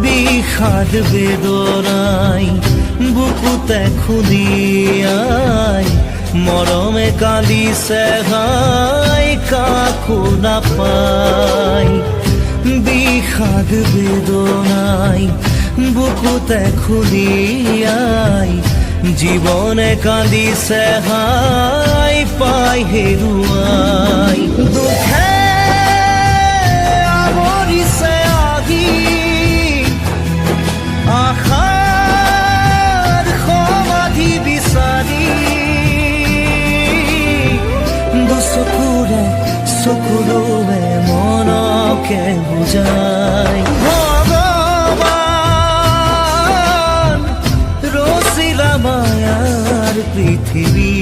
বিষাদ বেদনাই বুকুতে খুলিয়াই মৰমে কান্দিছে হাই কাকো নাপাই। বিষাদ বেদনাই বুকুতে খুলিয়াই জীবনে কান্দিছে হাই পাই হেৰুৱাই। দুখে আৱৰিছে আহি আশাৰ সমাধি বিচাৰি দুচকুৰে চকুৰে মনকে বুজাই। ভগৱান ৰচিলা মায়াৰ পৃথিৱী